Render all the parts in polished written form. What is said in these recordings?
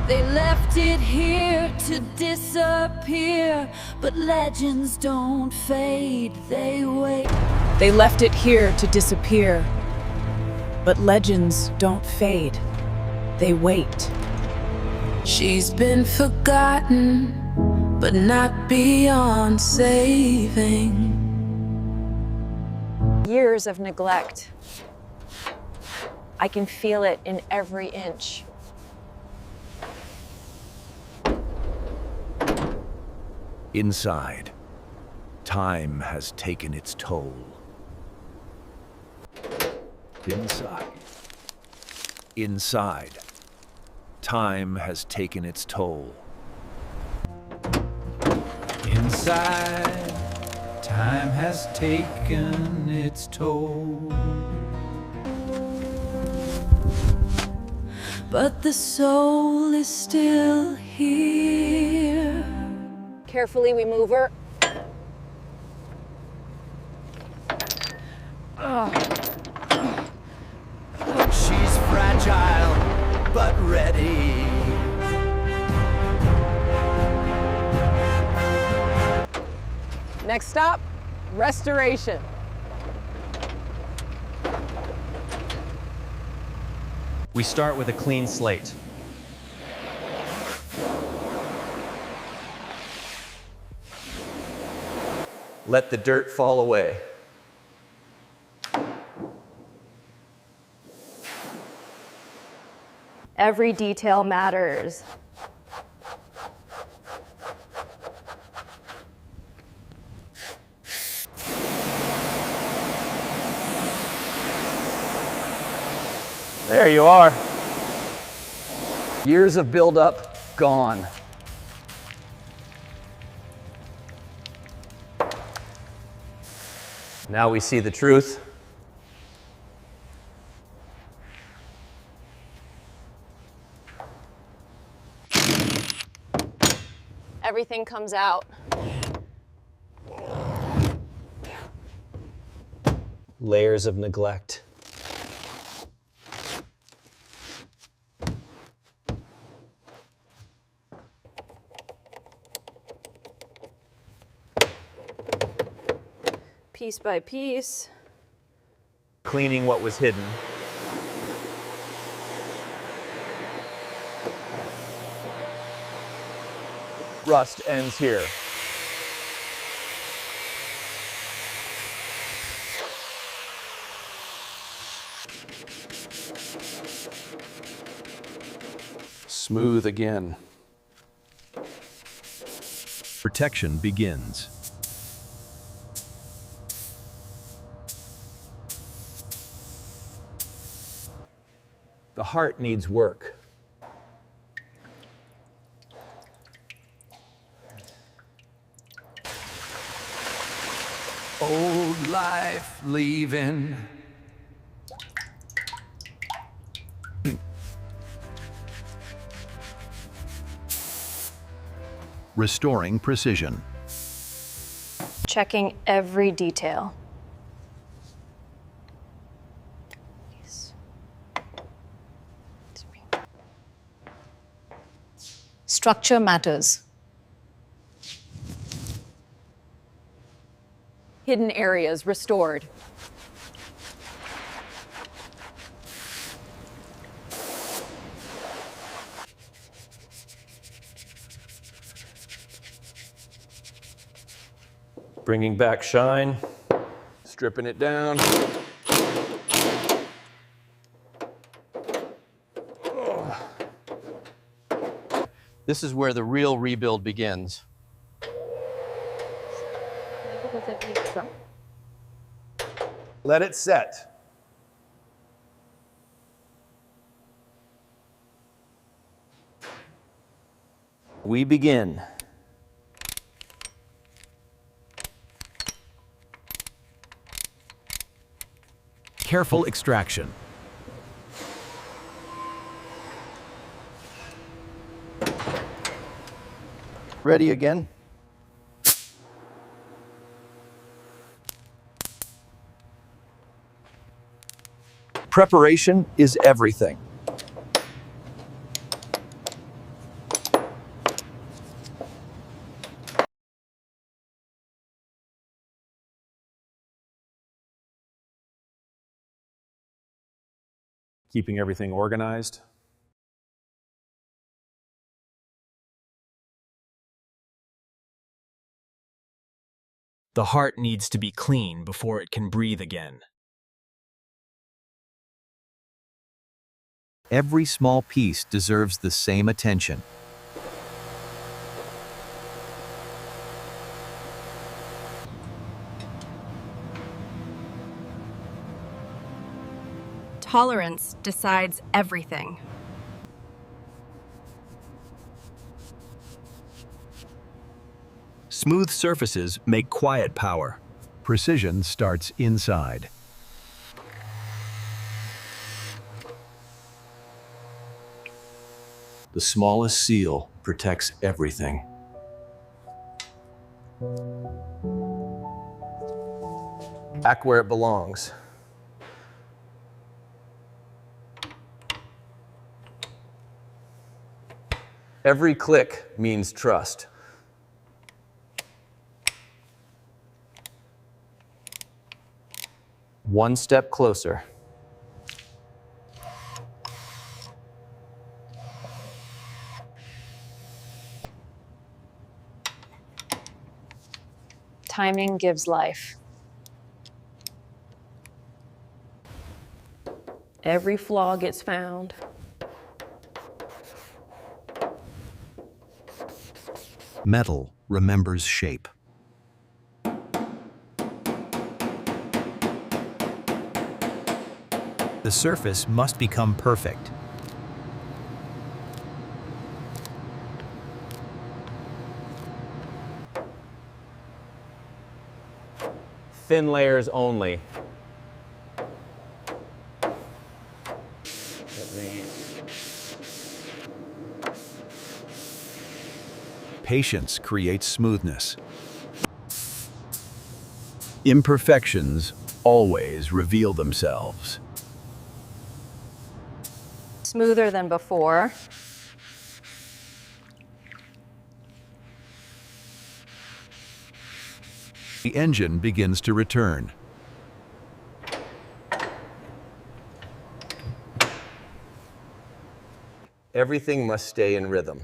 They left it here to disappear, but legends don't fade, they wait. They left it here to disappear, but legends don't fade, they wait. She's been forgotten, but not beyond saving. Years of neglect. I can feel it in every inch. Inside, time has taken its toll. Inside, time has taken its toll. Inside, time has taken its toll. But the soul is still here. Carefully, we move her. She's fragile, but ready. Next stop, restoration. We start with a clean slate. Let the dirt fall away. Every detail matters. There you are. Years of buildup gone. Now we see the truth. Everything comes out. Layers of neglect. Piece by piece. Cleaning what was hidden. Rust ends here. Smooth again. Protection begins. The heart needs work. Old life leaving. Restoring precision. Checking every detail. Structure matters. Hidden areas restored. Bringing back shine. Stripping it down. This is where the real rebuild begins. Let it set. We begin. Careful extraction. Ready again? Preparation is everything. keeping everything organized. The heart needs to be clean before it can breathe again. Every small piece deserves the same attention. Tolerance decides everything. Smooth surfaces make quiet power. Precision starts inside. The smallest seal protects everything. Back where it belongs. Every click means trust. One step closer. Timing gives life. Every flaw gets found. Metal remembers shape. The surface must become perfect. Thin layers only. Patience creates smoothness. Imperfections always reveal themselves. Smoother than before. The engine begins to return. Everything must stay in rhythm.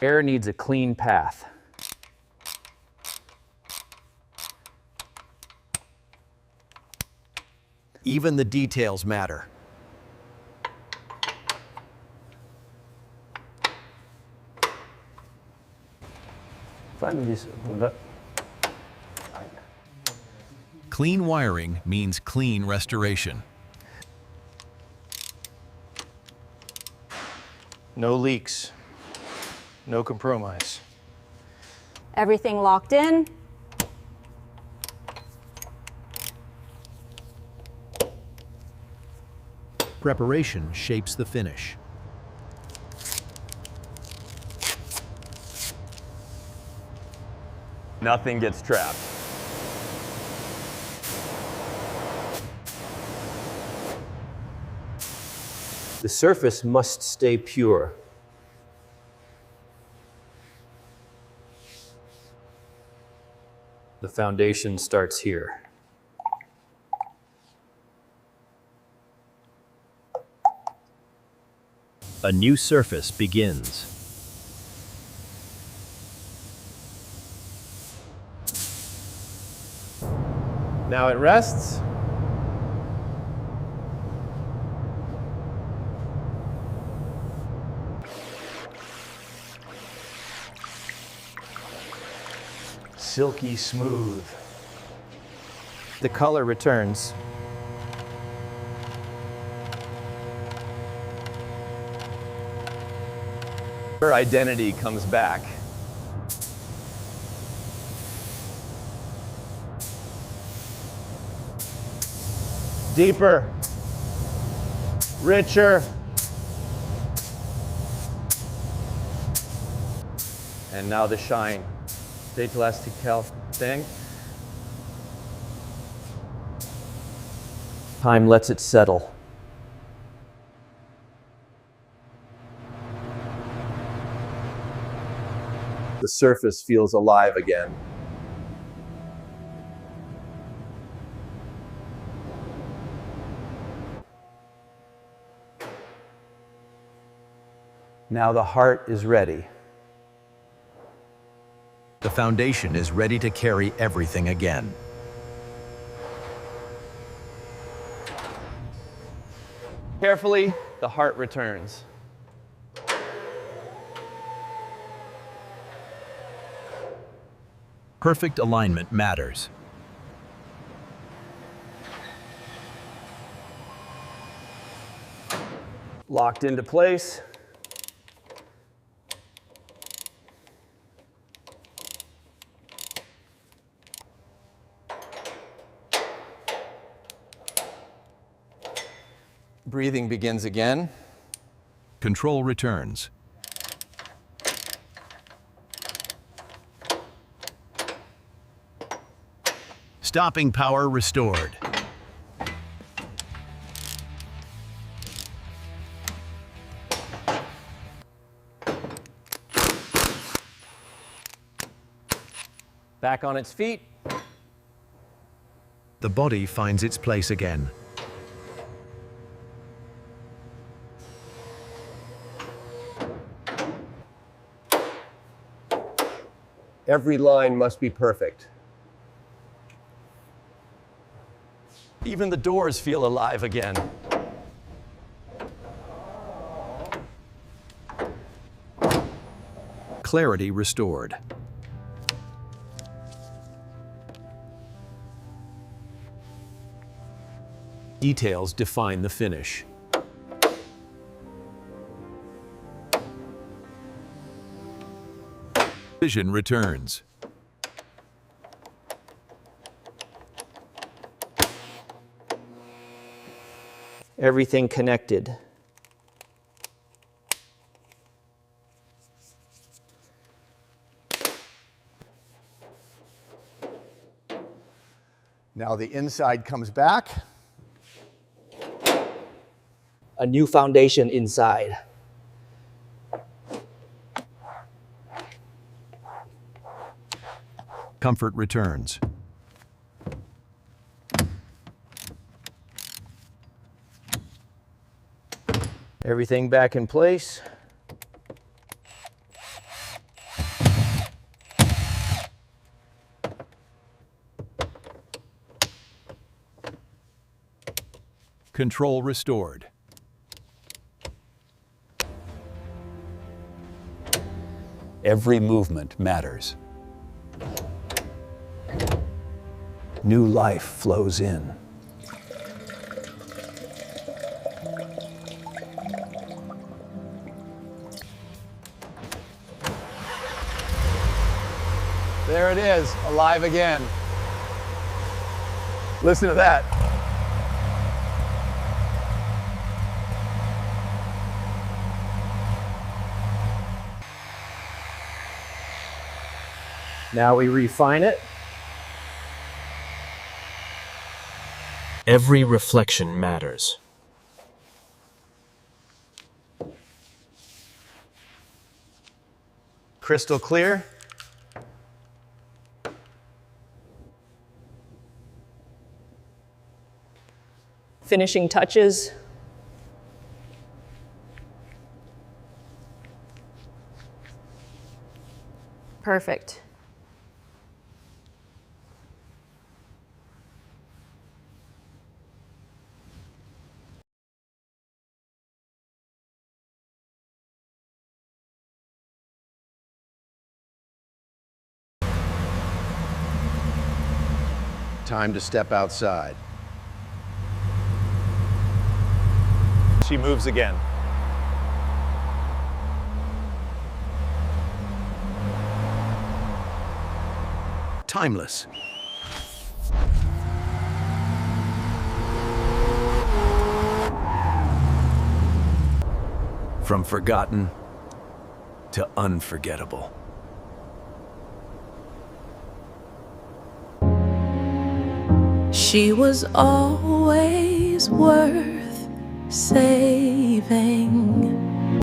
Air needs a clean path. Even the details matter. Clean wiring means clean restoration. No leaks, no compromise. Everything locked in. Preparation shapes the finish. Nothing gets trapped. The surface must stay pure. The foundation starts here. A new surface begins. Now it rests. Silky smooth. The color returns. Her identity comes back. Deeper, richer, and now the shine. Datelastic thing. Time lets it settle. The surface feels alive again. Now the heart is ready. The foundation is ready to carry everything again. Carefully, the heart returns. Perfect alignment matters. Locked into place. Breathing begins again. Control returns. Stopping power restored. Back on its feet. The body finds its place again. Every line must be perfect. Even the doors feel alive again. Clarity restored. Details define the finish. Vision returns. Everything connected. Now the inside comes back. A new foundation inside. Comfort returns. Everything back in place. Control restored. Every movement matters. New life flows in. There it is, alive again. Listen to that. Now we refine it. Every reflection matters. Crystal clear. Finishing touches. Perfect. Time to step outside. She moves again. Timeless. From forgotten to unforgettable. She was always worth saving.